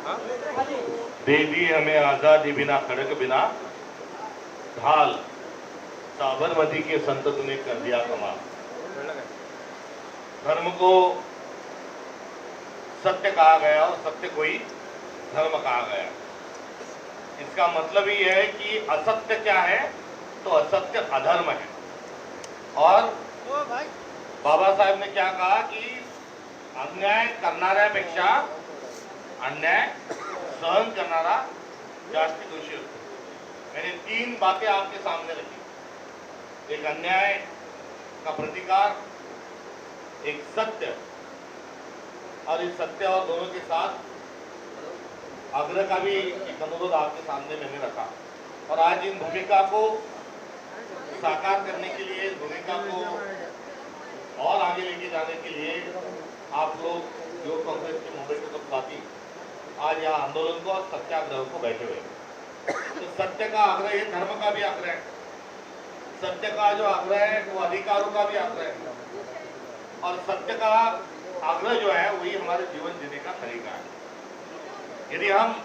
दे दी हमें आजादी बिना खड़क बिना ढाल, साबरमती के संत तूने कर दिया कमाल। धर्म को सत्य कहा गया और सत्य को ही धर्म कहा गया। इसका मतलब ही है कि असत्य क्या है, तो असत्य अधर्म है। और बाबा साहेब ने क्या कहा कि अन्याय करणाऱ्यापेक्षा अन्याय सहन करणारा जास्ती दोषी होता। मैंने 3 बातें आपके सामने रखी, एक अन्याय का प्रतिकार, एक सत्य, और इस सत्य और दोनों के साथ आग्रह का भी एक अनुरोध आपके सामने मैंने रखा। और आज इन भूमिका को साकार करने के लिए, भूमिका को और आगे लेके जाने के लिए आप लोग युवक कांग्रेस के मुंबई के सब साथी आज यहाँ आंदोलन को और सत्याग्रह को बैठे हुए। तो सत्य का आग्रह है, धर्म का भी आग्रह है। सत्य का जो आग्रह है वो अधिकारों का भी आग्रह है, और सत्य का आग्रह जो है वही हमारे जीवन जीने का तरीका है। यदि हम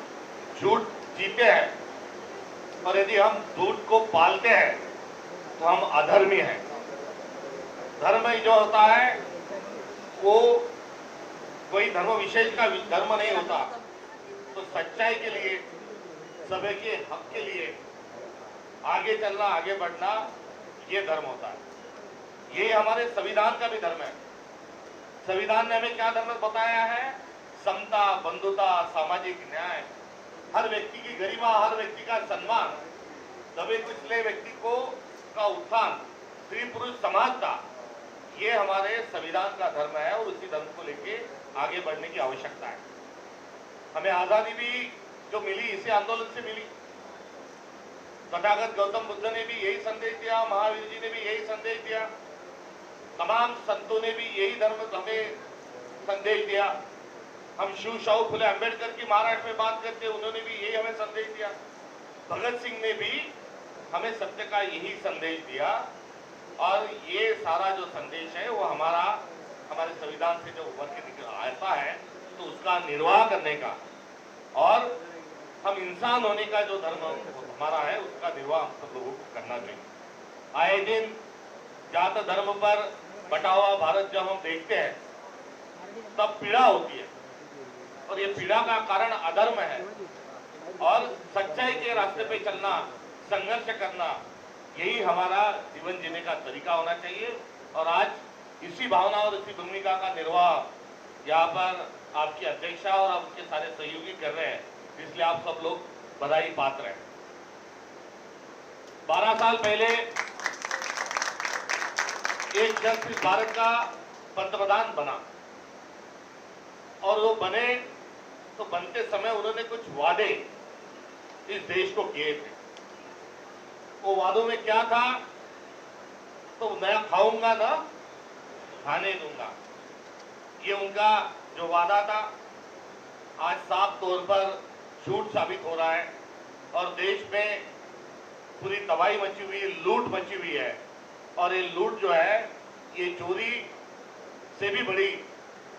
झूठ जीते हैं और यदि हम झूठ को पालते हैं तो हम अधर्मी हैं। धर्म जो होता है वो कोई धर्म विशेष का धर्म नहीं होता। तो सच्चाई के लिए, सभी के हक के लिए आगे चलना, आगे बढ़ना, ये धर्म होता है। ये हमारे संविधान का भी धर्म है। संविधान ने हमें क्या धर्म बताया है? समता, बंधुता, सामाजिक न्याय, हर व्यक्ति की गरिमा, हर व्यक्ति का सम्मान, दबे कुचले व्यक्ति को का उत्थान, स्त्री पुरुष समानता, ये हमारे संविधान का धर्म है। और उसी धर्म को लेके आगे बढ़ने की आवश्यकता है। हमें आजादी भी जो मिली इसी आंदोलन से मिली। तथागत गौतम बुद्ध ने भी यही संदेश दिया, महावीर जी ने भी यही संदेश दिया, तमाम संतों ने भी यही धर्म हमें संदेश दिया। हम शिव शाहू फुले अम्बेडकर की महाराष्ट्र में बात करते हैं, उन्होंने भी यही हमें संदेश दिया। भगत सिंह ने भी हमें सत्य का यही संदेश दिया। और ये सारा जो संदेश है वो हमारे संविधान से जो उभर के निकल आता है, तो उसका निर्वाह करने का और हम इंसान होने का जो धर्म हमारा है उसका निर्वाह हम सब लोगों को करना चाहिए। आए दिन जात धर्म पर बटा हुआ भारत जब हम देखते हैं तब पीड़ा होती है, और ये पीड़ा का कारण अधर्म है। और सच्चाई के रास्ते पे चलना, संघर्ष करना, यही हमारा जीवन जीने का तरीका होना चाहिए। और आज इसी भावना और इसी भूमिका का निर्वाह यहाँ पर आपकी अध्यक्षा और आपके सारे सहयोगी कर रहे हैं, इसलिए आप सब लोग बधाई पात्र हैं। 12 साल पहले एक शख्स इस भारत का पंतप्रधान बना, और वो बने तो बनते समय उन्होंने कुछ वादे इस देश को किए थे। वो वादों में क्या था? तो मैं खाऊंगा ना खाने दूंगा, ये उनका जो वादा था आज साफ तौर पर झूठ साबित हो रहा है। और देश में पूरी तबाही मची हुई, लूट मची हुई है। और ये लूट जो है, ये चोरी से भी बड़ी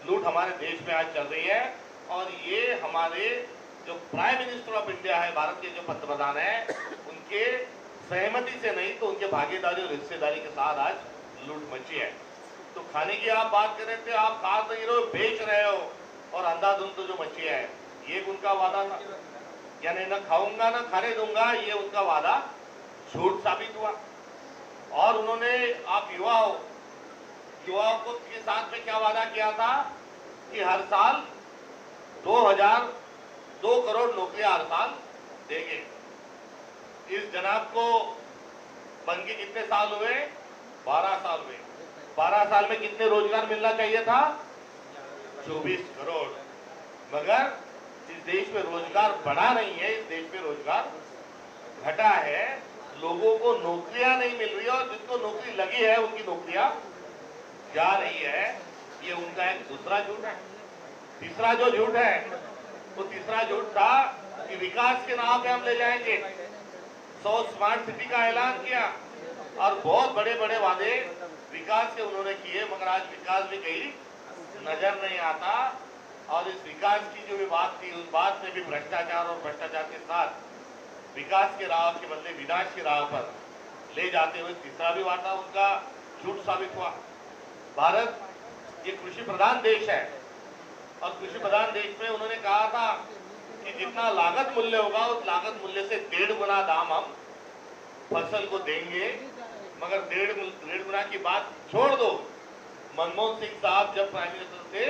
लूट हमारे देश में आज चल रही है। और ये हमारे जो प्राइम मिनिस्टर ऑफ इंडिया है, भारत के जो पंतप्रधान है, उनके सहमति से नहीं तो उनके भागीदारी और हिस्सेदारी के साथ आज लूट मची है। तो खाने की आप बात कर रहे थे, आप खा नहीं रहे हो, बेच रहे हो, और अंधाधुंध तो जो मची है ये उनका वादा था, यानी न खाऊंगा न खाने दूंगा, ये उनका वादा झूठ साबित हुआ। और उन्होंने, आप युवाओं को के साथ में क्या वादा किया था कि हर साल 2 करोड़ नौकरियां हर साल देंगे। इस जनाब को बन के कितने साल हुए? 12 साल हुए। 12 साल में कितने रोजगार मिलना चाहिए था? 24 करोड़। मगर इस देश में रोजगार बढ़ा नहीं है, इस देश में रोजगार घटा है। लोगों को नौकरियां नहीं मिल रही है, और जिनको नौकरी लगी है उनकी नौकरियां जा रही है। ये उनका एक दूसरा झूठ है। तीसरा जो झूठ है, वो तीसरा झूठ था कि विकास के नाम पे हम ले जाएंगे। 100 स्मार्ट सिटी का ऐलान किया, और बहुत बड़े बड़े वादे विकास के उन्होंने किए, मगर आज विकास भी कहीं नजर नहीं आता। और इस विकास की जो भी बात थी उस बात में भी भ्रष्टाचार और भ्रष्टाचार के साथ विकास के राह के बदले विनाश की राह पर ले जाते हुए तीसरा भी वादा उनका झूठ साबित हुआ। भारत ये कृषि प्रधान देश है और कृषि प्रधान देश में उन्होंने कहा था कि जितना लागत मूल्य होगा उस लागत मूल्य से 1.5 गुना दाम हम फसल को देंगे, मगर 1.5 गुना की बात छोड़ दो। मनमोहन सिंह साहब जब प्राइम मिनिस्टर थे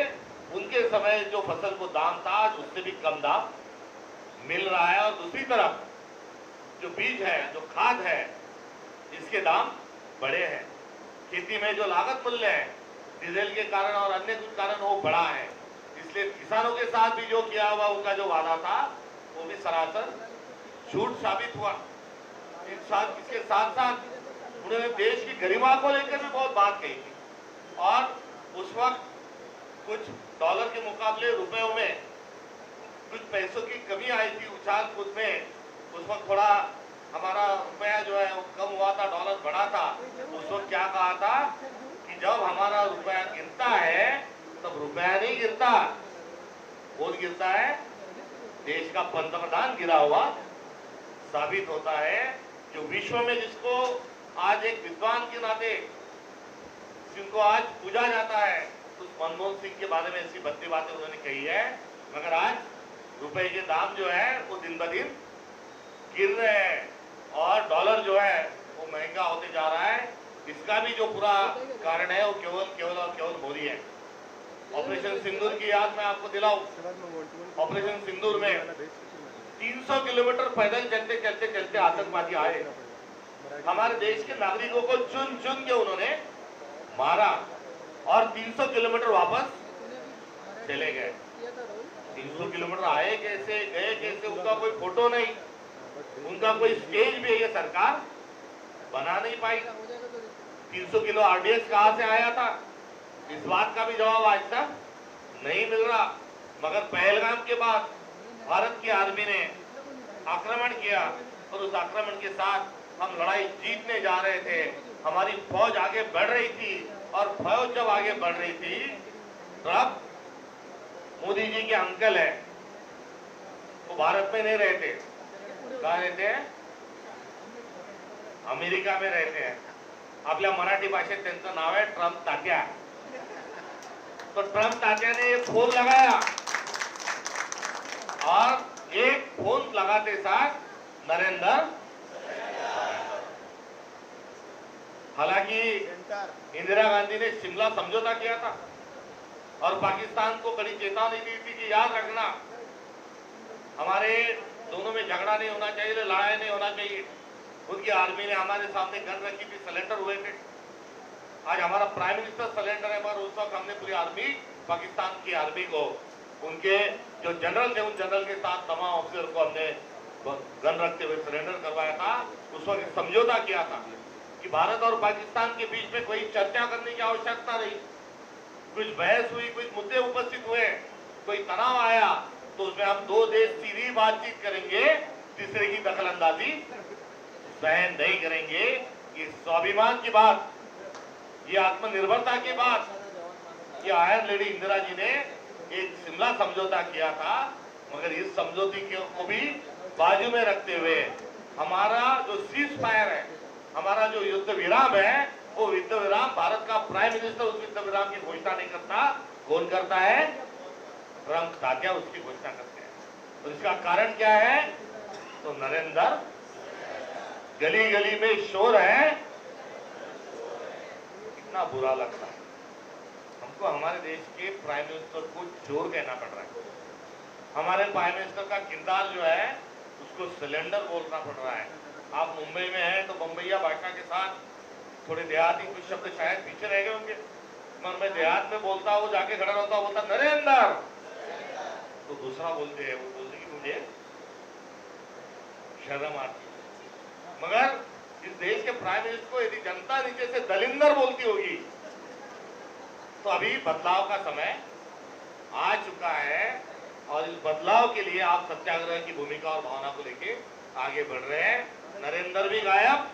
उनके समय जो फसल को दाम था उससे भी कम दाम मिल रहा है, और दूसरी तरफ जो बीज है, जो खाद है, इसके दाम बढ़े हैं। खेती में जो लागत मूल्य है डीजल के कारण और अन्य कुछ कारण वो बढ़ा है, इसलिए किसानों के साथ भी जो किया हुआ उनका जो वादा था वो भी सरासर झूठ साबित हुआ। इसके साथ साथ उन्होंने देश की गरिमा को लेकर भी बहुत बात कही थी, और उस वक्त कुछ डॉलर के मुकाबले रुपयों में कुछ पैसों की कमी आई थी उछाल कूद में। उस वक्त थोड़ा हमारा रुपया जो है वो कम हुआ था, डॉलर बढ़ा था। उस वक्त क्या कहा था कि जब हमारा रुपया गिरता है तब रुपया नहीं गिरता, कौन गिरता है? देश का पंतप्रधान गिरा हुआ साबित होता है। जो विश्व में जिसको आज एक विद्वान के नाते जिनको आज पूजा जाता है, तो मनमोहन सिंह के बारे में ऐसी भद्दी बातें उन्होंने कही है, मगर आज रुपए के दाम जो है वो दिन ब दिन गिर रहे हैं और डॉलर जो है वो महंगा होते जा रहा है। इसका भी जो पूरा कारण है वो केवल मोदी है। ऑपरेशन सिंदूर की याद मैं आपको दिलाऊं, ऑपरेशन सिंदूर में 300 किलोमीटर पैदल चलते आतंकवादी आए, हमारे देश के नागरिकों को चुन चुन के उन्होंने मारा और 300 किलोमीटर वापस चले गए। 300 किलोमीटर आए कैसे, गए कैसे, उनका कोई फोटो नहीं, उनका कोई स्टेज भी ये सरकार बना नहीं पाई। 300 किलो आरडीएक्स कहां से आया था, इस बात का भी जवाब आज तक नहीं मिल रहा। मगर पहलगाम के बाद भारत की आर्मी ने आक्रमण किया और उस आक्रमण के साथ हम लड़ाई जीतने जा रहे थे, हमारी फौज आगे बढ़ रही थी, और फौज जब आगे बढ़ रही थी तब मोदी जी के अंकल है वो भारत में नहीं रहते, कहाँ रहते हैं? अमेरिका में रहते हैं। आपल्या मराठी भाषेत त्यांचं नाव है ट्रम्प तात्या। तो ट्रम्प तात्या ने ये फोन लगाया और एक फोन लगाते साथ नरेंद्र, हालांकि इंदिरा गांधी ने शिमला समझौता किया था और पाकिस्तान को कड़ी चेतावनी दी थी कि याद रखना हमारे दोनों में झगड़ा नहीं होना चाहिए, लड़ाई नहीं होना चाहिए। उनकी आर्मी ने हमारे सामने गन रखी थी, सरेंडर हुए थे। आज हमारा प्राइम मिनिस्टर सरेंडर है, पर उस वक्त हमने पूरी आर्मी, पाकिस्तान की आर्मी को, उनके जो जनरल थे उन जनरल के साथ तमाम ऑफिसर को हमने गन रखते हुए सरेंडर करवाया था। उस वक्त समझौता किया था कि भारत और पाकिस्तान के बीच में कोई चर्चा करने की आवश्यकता नहीं। कुछ बहस हुई, कुछ मुद्दे उपस्थित हुए, कोई तनाव आया तो उसमें हम दो देश सीधी बातचीत करेंगे, तीसरे की दखलंदाजी सहन नहीं करेंगे। ये स्वाभिमान की बात, ये आत्मनिर्भरता की बात, ये आयरन लेडी इंदिरा जी ने एक शिमला समझौता किया था, मगर इस समझौते को भी बाजू में रखते हुए हमारा जो सीज फायर है, हमारा जो युद्ध विराम है, वो युद्ध विराम भारत का प्राइम मिनिस्टर उस युद्ध विराम की घोषणा नहीं करता। कौन करता है? ट्रम्प तात्या उसकी घोषणा करते हैं। तो इसका कारण क्या है? तो नरेंद्र, गली गली में शोर है, कितना बुरा लगता है हमको। हमारे देश के प्राइम मिनिस्टर को चोर कहना पड़ रहा है। हमारे प्राइम मिनिस्टर का किरदार जो है उसको सिलेंडर बोलना पड़ रहा है। आप मुंबई में हैं तो बम्बईया भाषा के साथ थोड़े देहाती कुछ शब्द शायद पीछे रह गए होंगे, मगर मैं देहात में बोलता हूँ, जाके खड़ा रहता हूँ, बोलता नरेंद्र, तो दूसरा बोलते हैं, वो बोलते कि मुझे शर्म आती है। मगर इस देश के प्राइम मिनिस्टर को यदि जनता नीचे से दलिंदर बोलती होगी तो अभी बदलाव का समय आ चुका है, और इस बदलाव के लिए आप सत्याग्रह की भूमिका और भावना को लेके आगे बढ़ रहे हैं। नरेंद्र भी गायब,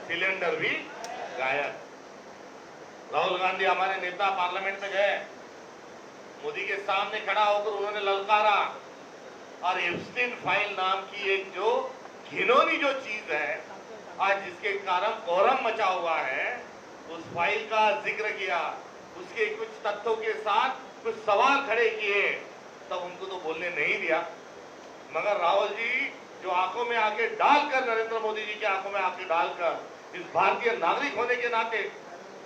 सिलेंडर भी गायब। राहुल गांधी हमारे नेता पार्लियामेंट में गए, मोदी के सामने खड़ा होकर उन्होंने ललकारा और एप्स्टीन फाइल नाम की एक जो घिनौनी जो चीज है आज जिसके कारण कोहराम मचा हुआ है, उस फाइल का जिक्र किया, उसके कुछ तथ्यों के साथ कुछ सवाल खड़े किए, तब उनको तो बोलने नहीं दिया। मगर राहुल जी जो आंखों में आके डालकर, नरेंद्र मोदी जी की आंखों में आके डालकर, इस भारतीय नागरिक होने के नाते,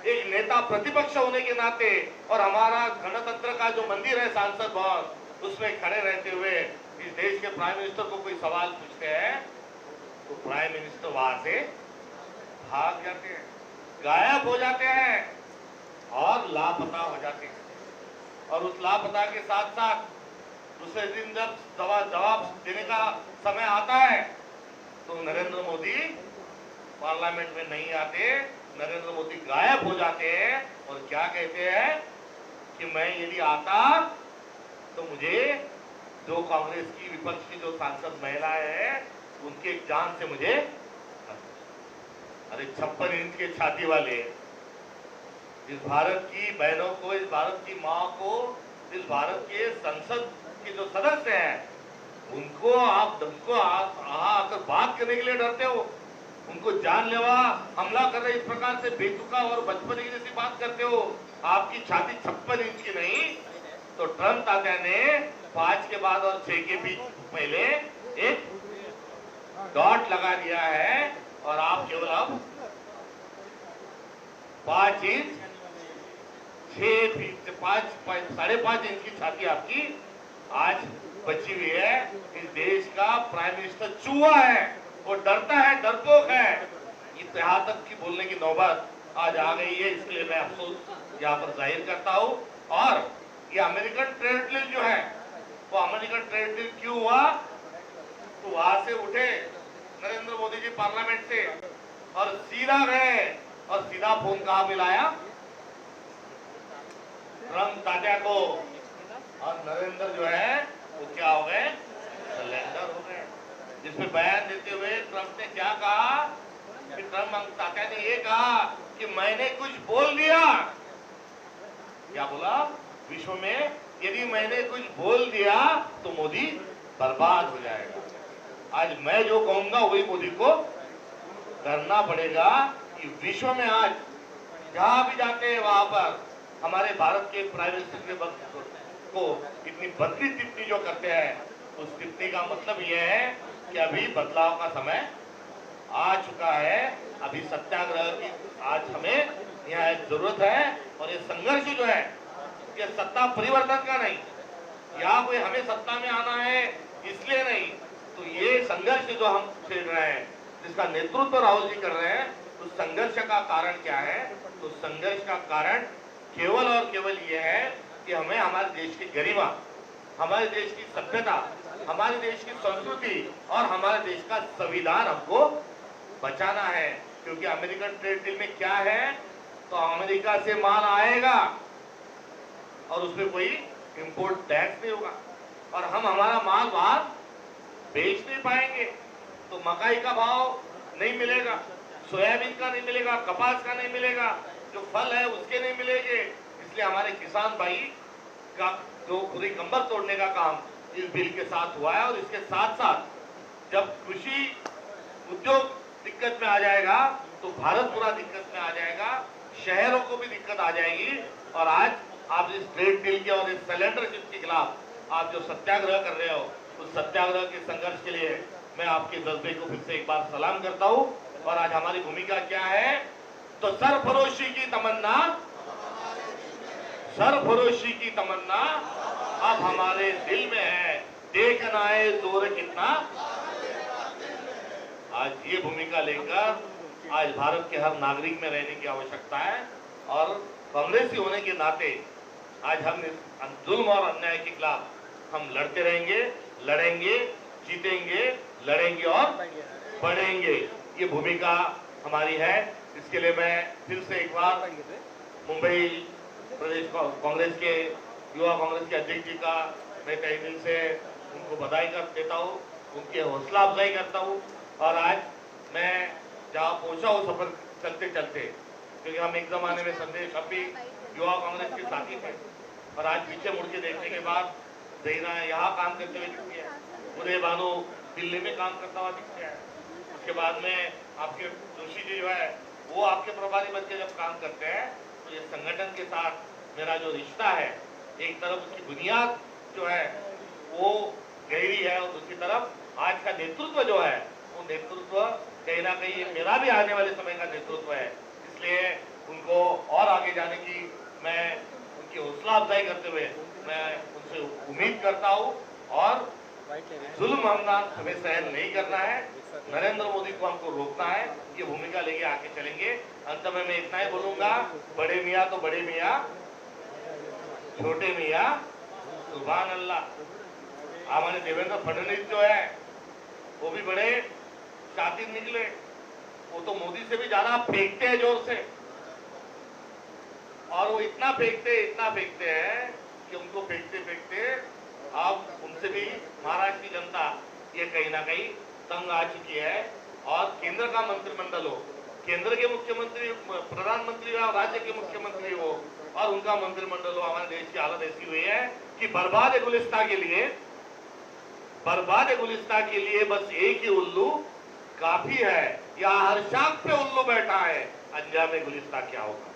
एक नेता प्रतिपक्ष होने के नाते, और हमारा गणतंत्र का जो मंदिर है सांसद भवन, उसमें खड़े रहते हुए इस देश के प्राइम मिनिस्टर को कोई सवाल पूछते हैं तो प्राइम मिनिस्टर वहां से भाग जाते हैं, गायब हो जाते हैं और लापता हो जाते हैं। और उस लापता के साथ साथ दूसरे दिन जब जवाब देने का समय आता है तो नरेंद्र मोदी पार्लियामेंट में नहीं आते, नरेंद्र मोदी गायब हो जाते हैं और क्या कहते हैं कि मैं यदि आता तो मुझे जो कांग्रेस की विपक्ष की जो सांसद महिलाएं हैं उनके जान से मुझे, अरे 56 इंच के छाती वाले, इस भारत की बहनों को, इस भारत की माँ को, इस भारत के संसद के जो सदस्य हैं उनको आप आकर बात करने के लिए डरते हो, उनको जानलेवा हमला कर रहे इस प्रकार से बेतुका और बचपन की जैसी बात करते हो। आपकी छाती 56 इंच की नहीं तो ट्रंप तात्या ने 5 के बाद और 6 के बीच पहले एक डॉट लगा दिया है और आप केवल अब 5 इंच 6 फीट से 5.5 इंच की छाती आपकी आज बची हुई है। इस देश का प्राइम मिनिस्टर चूहा है, वो डरता है, डरपोक है। यहाँ तक की बोलने की नौबत आज आ गई है, इसलिए मैं अफसोस यहाँ पर जाहिर करता हूँ। और ये अमेरिकन ट्रेड डील जो है, वो अमेरिकन ट्रेड डील क्यों हुआ, तो वहां से उठे नरेंद्र मोदी जी पार्लियामेंट से और सीधा गए और सीधा फोन कहाँ मिलाया, ट्रंप तात्या को, और नरेंद्र जो है वो क्या हो गए, सरेंडर हो गए। जिसमें बयान देते हुए ट्रंप ने क्या कहा कि ट्रंप तात्या ने ये कहा कि मैंने कुछ बोल दिया, क्या बोला, विश्व में यदि मैंने कुछ बोल दिया तो मोदी बर्बाद हो जाएगा। आज मैं जो कहूंगा वही मोदी को करना पड़ेगा। कि विश्व में आज जहां भी जाते हैं वहां पर हमारे भारत के प्राइम मिनिस्टर के को इतनी बदली टिप्पणी जो करते हैं, उस टिप्पणी का मतलब यह है कि अभी बदलाव का समय आ चुका है। अभी सत्याग्रह की आज हमें यहाँ जरूरत है। और ये संघर्ष जो है ये सत्ता परिवर्तन का नहीं, या कोई हमें सत्ता में आना है इसलिए नहीं, तो ये संघर्ष जो हम छेड़ रहे हैं, जिसका नेतृत्व राहुल जी कर रहे हैं, उस संघर्ष का कारण क्या है, तो संघर्ष का कारण केवल और केवल ये है कि हमें हमारे देश की गरिमा, हमारे देश की सभ्यता, हमारे देश की संस्कृति और हमारे देश का संविधान हमको बचाना है। क्योंकि अमेरिकन ट्रेड डील में क्या है, तो अमेरिका से माल आएगा और उसमें कोई इंपोर्ट टैक्स नहीं होगा और हम हमारा माल बाहर बेच नहीं पाएंगे, तो मकाई का भाव नहीं मिलेगा, सोयाबीन का नहीं मिलेगा, कपास का नहीं मिलेगा, जो फल है उसके नहीं मिलेंगे। इसलिए हमारे किसान भाई का जो पूरी कंबल तोड़ने का काम इस बिल के साथ हुआ है। और इसके साथ साथ जब कृषि उद्योग दिक्कत में आ जाएगा तो भारत पूरा दिक्कत में आ जाएगा, शहरों को भी दिक्कत आ जाएगी। और आज आप इस ट्रेड डील के और इस सिलेंडरशिप के खिलाफ आप जो सत्याग्रह कर रहे हो, उस सत्याग्रह के संघर्ष के लिए मैं आपके जज्बे को फिर से एक बार सलाम करता हूँ। और आज हमारी भूमिका क्या है, तो सरफरोशी की तमन्ना, सरफरोशी की तमन्ना अब हमारे दिल में है, देखना है जोर कितना। आज ये भूमिका लेकर आज भारत के हर नागरिक में रहने की आवश्यकता है। और कांग्रेसी होने के नाते आज हम जुल्म और अन्याय के खिलाफ हम लड़ते रहेंगे, लड़ेंगे, जीतेंगे, लड़ेंगे और बढ़ेंगे। ये भूमिका हमारी है। इसके लिए मैं फिर से एक बार मुंबई प्रदेश कांग्रेस के युवा कांग्रेस के अध्यक्ष जी का मैं तहे दिल से उनको बधाई कर देता हूँ, उनकी हौसला अफजाई करता हूँ। और आज मैं जहाँ पहुँचा हूँ सफर चलते चलते, क्योंकि हम एक जमाने में संदेश अब भी युवा कांग्रेस के साथी थे, और आज पीछे मुड़ के देखने के बाद देना यहाँ काम करते हुए दिखती है, उदय भानु दिल्ली में काम करता हुआ दिखता है। उसके बाद में आपके जोशी जी जो है वो आपके प्रभारी बन के जब काम करते हैं तो ये संगठन के साथ मेरा जो रिश्ता है, एक तरफ उसकी बुनियाद जो है वो गहरी है और दूसरी तरफ आज का नेतृत्व जो है वो नेतृत्व कहीं ना कहीं मेरा भी आने वाले समय का नेतृत्व है। इसलिए उनको और आगे जाने की मैं उनकी हौसला अफजाई करते हुए मैं उनसे उम्मीद करता हूँ और जुल्म हमला हमें सहन नहीं करना है। नरेंद्र मोदी को हमको रोकना है, ये भूमिका लेके आगे चलेंगे। अंत में मैं इतना ही बोलूंगा, बड़े मियाँ तो बड़े मियाँ, छोटे मियाँ सुभान अल्लाह। हमारे देवेंद्र फडणवीस जो है वो भी बड़े शातिर निकले, वो तो मोदी से भी ज्यादा फेंकते हैं जोर से, और वो इतना फेंकते हैं कि उनको फेंकते फेंकते अब उनसे भी महाराष्ट्र की जनता ये कहीं ना कहीं तंग आ चुकी है। और केंद्र का मंत्रिमंडल हो, केंद्र के मुख्यमंत्री, प्रधानमंत्री हो, राज्य के मुख्यमंत्री हो और उनका मंत्रिमंडल हो, हमारे देश की हालत ऐसी हुई है कि बर्बाद गुलिस्तान के लिए बस एक ही उल्लू काफी है, या हर शाम पे उल्लू बैठा है, अंजाम गुलिस्तान क्या होगा?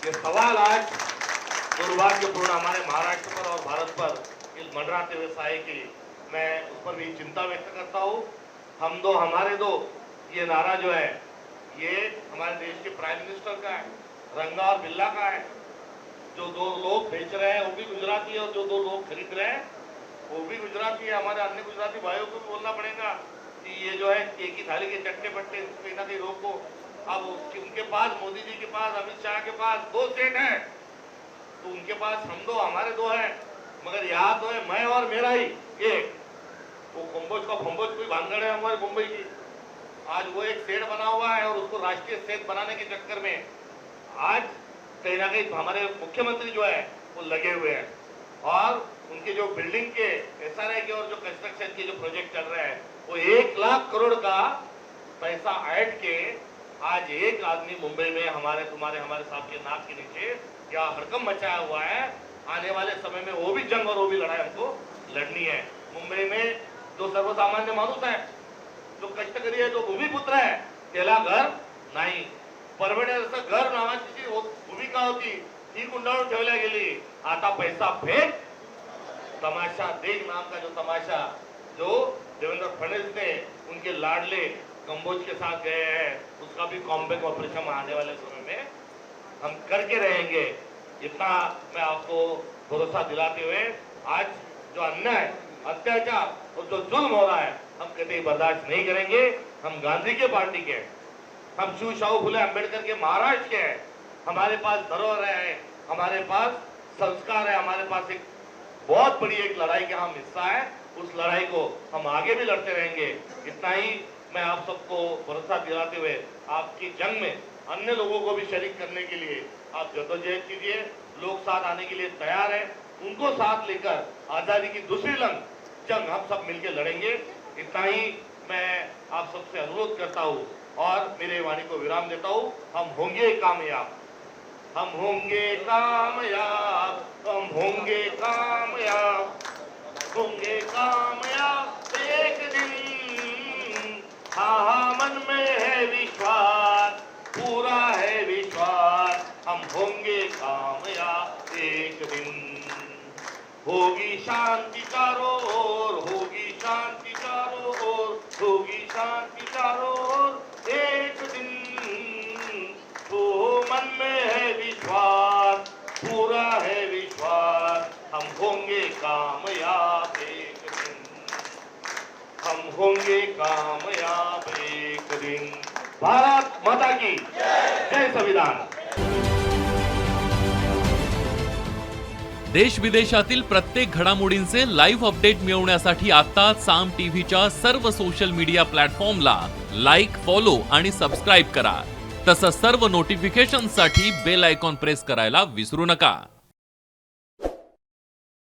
ये सवाल आज दुर्भाग्यपूर्ण हमारे महाराष्ट्र पर और भारत पर मंडराते हुए साए की मैं उस पर भी चिंता व्यक्त करता हूँ। हम दो हमारे दो, ये नारा जो है ये हमारे देश के प्राइम मिनिस्टर का है, रंगा और बिल्ला का है। जो दो लोग बेच रहे हैं वो भी गुजराती है और जो दो लोग खरीद रहे हैं वो भी गुजराती है। हमारे अन्य गुजराती भाइयों को भी बोलना पड़ेगा कि ये जो है एक ही थाली के चट्टे बट्टे कहीं ना कहीं रोको। अब उनके पास, मोदी जी के पास, अमित शाह के पास 2 सेट है, तो उनके पास हम दो हमारे 2 है, मगर यहाँ तो है मैं और मेरा ही एक। वो कुंभोज का फंबोज कोई भांगड़ है हमारे मुंबई की, आज वो एक सेट बना हुआ है और उसको राष्ट्रीय सेट बनाने के चक्कर में आज कहीं ना कहीं हमारे मुख्यमंत्री जो है वो लगे हुए हैं। और उनके जो बिल्डिंग के SRI के और जो कंस्ट्रक्शन के जो प्रोजेक्ट चल रहे हैं वो 1 लाख करोड़ का पैसा ऐड के आज एक आदमी मुंबई में हमारे साहब के नाक के नीचे क्या हड़कंप मचाया हुआ है। आने वाले समय में वो भी जंग और वो भी लड़ाई हमको लड़नी है। मुंबई में जो सर्वसामान्य माणूस है, जो कष्टकरी है, जो भूमिपुत्र है, त्याला घर नाही, परवडण्याचं घर नावाची जी भूमिका होती ती गुंडाळून ठेवल्या गेली। आता पैसा फेक, तमाशा देख नाम का जो तमाशा जो देवेंद्र फडणवीस ने उनके लाडले कंबोज के साथ गए हैं, उसका भी कॉम्बैक ऑपरेशन आने वाले समय में हम करके रहेंगे। इतना मैं आपको भरोसा दिलाते हुए आज जो अन्याय, अत्याचार और जो जुल्म हो रहा है हम कभी बर्दाश्त नहीं करेंगे। हम गांधी के पार्टी के, हम शिव शाहू फुले अम्बेडकर के महाराष्ट्र के हैं। हमारे पास धरोहर है, हमारे पास संस्कार है, हमारे पास एक बहुत बड़ी एक लड़ाई का हम हिस्सा है। उस लड़ाई को हम आगे भी लड़ते रहेंगे। इतना ही मैं आप सबको भरोसा दिलाते हुए आपकी जंग में अन्य लोगों को भी शरीक करने के लिए आप जद्दोजहद कीजिए। लोग साथ आने के लिए तैयार हैं, उनको साथ लेकर आजादी की दूसरी जंग हम सब मिलकर लड़ेंगे। इतना ही मैं आप सबसे अनुरोध करता हूँ और मेरे वाणी को विराम देता हूँ। हम होंगे कामयाब, हम होंगे कामयाब, हम होंगे कामयाब, होंगे कामयाब एक दिन। हाँ मन में है विश्वास, पूरा है विश्वास, हम होंगे कामयाब एक दिन। होगी शांति चारों ओर, होगी शांति चारों ओर, होगी शांति चारों ओर एक दिन। तो मन में है विश्वास, पूरा है विश्वास, हम होंगे कामयाब एक दिन, हम होंगे कामयाब एक दिन। भारत माता की जय संविधान। देश विदेशातील प्रत्येक घडामोडींचे लाईव्ह अपडेट मिळवण्यासाठी आता साम टीव्हीच्या सर्व सोशल मीडिया प्लॅटफॉर्मला लाईक, फॉलो आणि सबस्क्राईब करा। तसंच सर्व नोटिफिकेशनसाठी बेल आयकॉन प्रेस करायला विसरू नका।